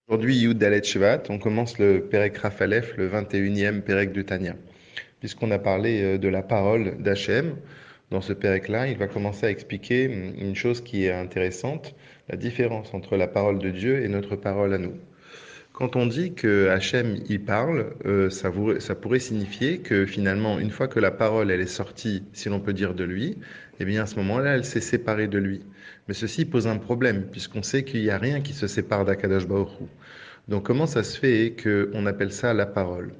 Aujourd'hui, Yud Dalet Shvat, on commence le Perek Raf Aleph, le 21e Perek du Tanya. Puisqu'on a parlé de la parole d'Hachem, dans ce Perek-là, il va commencer à expliquer une chose qui est intéressante, la différence entre la parole de Dieu et notre parole à nous. Quand on dit que Hachem y parle, ça pourrait signifier que finalement, une fois que la parole elle est sortie, si l'on peut dire de lui, eh bien à ce moment-là, elle s'est séparée de lui. Mais ceci pose un problème, puisqu'on sait qu'il n'y a rien qui se sépare d'Akadosh Baruch Hu. Donc comment ça se fait qu'on appelle ça la parole?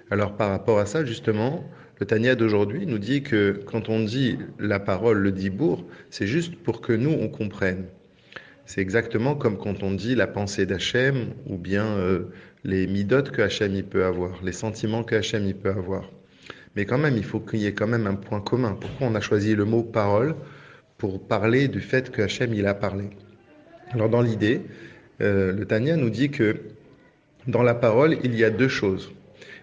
Alors par rapport à ça, justement, le Tanya d'aujourd'hui nous dit que quand on dit la parole, le dibour, c'est juste pour que nous, on comprenne. C'est exactement comme quand on dit la pensée d'Hachem ou bien les midotes que Hachem il peut avoir, les sentiments que Hachem il peut avoir. Mais quand même, il faut qu'il y ait quand même un point commun. Pourquoi on a choisi le mot parole pour parler du fait que Hachem il a parlé? Alors dans l'idée, le Tanya nous dit que dans la parole, il y a deux choses.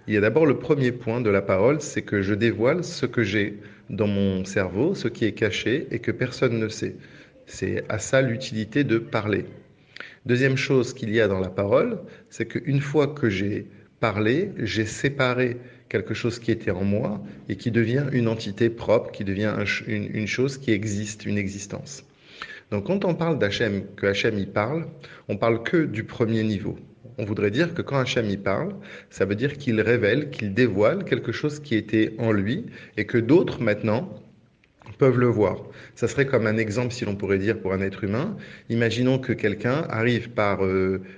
Il y a d'abord le premier point de la parole, c'est que je dévoile ce que j'ai dans mon cerveau, ce qui est caché et que personne ne sait. C'est à ça l'utilité de parler. Deuxième chose qu'il y a dans la parole, c'est qu'une fois que j'ai parlé, j'ai séparé quelque chose qui était en moi et qui devient une entité propre, qui devient une chose qui existe, une existence. Donc quand on parle d'Hachem, que Hachem y parle, on parle que du premier niveau. On voudrait dire que quand Hachem y parle, ça veut dire qu'il révèle, qu'il dévoile quelque chose qui était en lui et que d'autres maintenant peuvent le voir. Ça serait comme un exemple, si l'on pourrait dire, pour un être humain. Imaginons que quelqu'un arrive par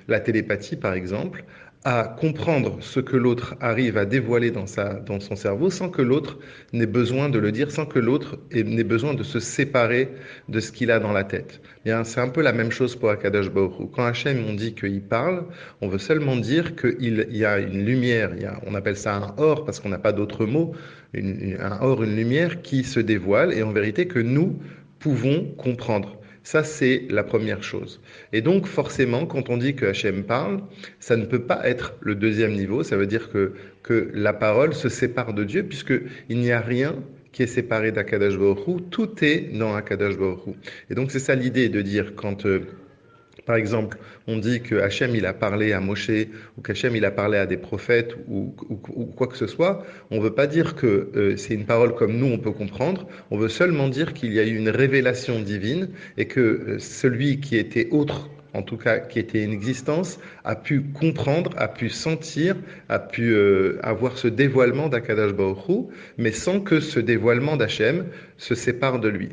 la télépathie, par exemple, à comprendre ce que l'autre arrive à dévoiler dans son cerveau sans que l'autre n'ait besoin de le dire, sans que l'autre n'ait besoin de se séparer de ce qu'il a dans la tête. Bien, c'est un peu la même chose pour Akadosh Baruch Hu. Quand Hachem, on dit qu'il parle, on veut seulement dire qu'il y a une lumière, on appelle ça un or parce qu'on n'a pas d'autre mot, un or, une lumière qui se dévoile et en vérité que nous pouvons comprendre. Ça, c'est la première chose. Et donc, forcément, quand on dit que Hachem parle, ça ne peut pas être le deuxième niveau. Ça veut dire que la parole se sépare de Dieu, puisqu'il n'y a rien qui est séparé d'Akadosh Baruch Hu. Tout est dans Akadosh Baruch Hu. Et donc, c'est ça l'idée de dire quand par exemple, on dit que Hachem il a parlé à Moshe ou qu'Hachem il a parlé à des prophètes ou quoi que ce soit. On ne veut pas dire que c'est une parole comme nous on peut comprendre. On veut seulement dire qu'il y a eu une révélation divine et que celui qui était autre, en tout cas qui était une existence, a pu comprendre, a pu sentir, a pu avoir ce dévoilement d'Akadash Baruch Hu, mais sans que ce dévoilement d'Hachem se sépare de lui.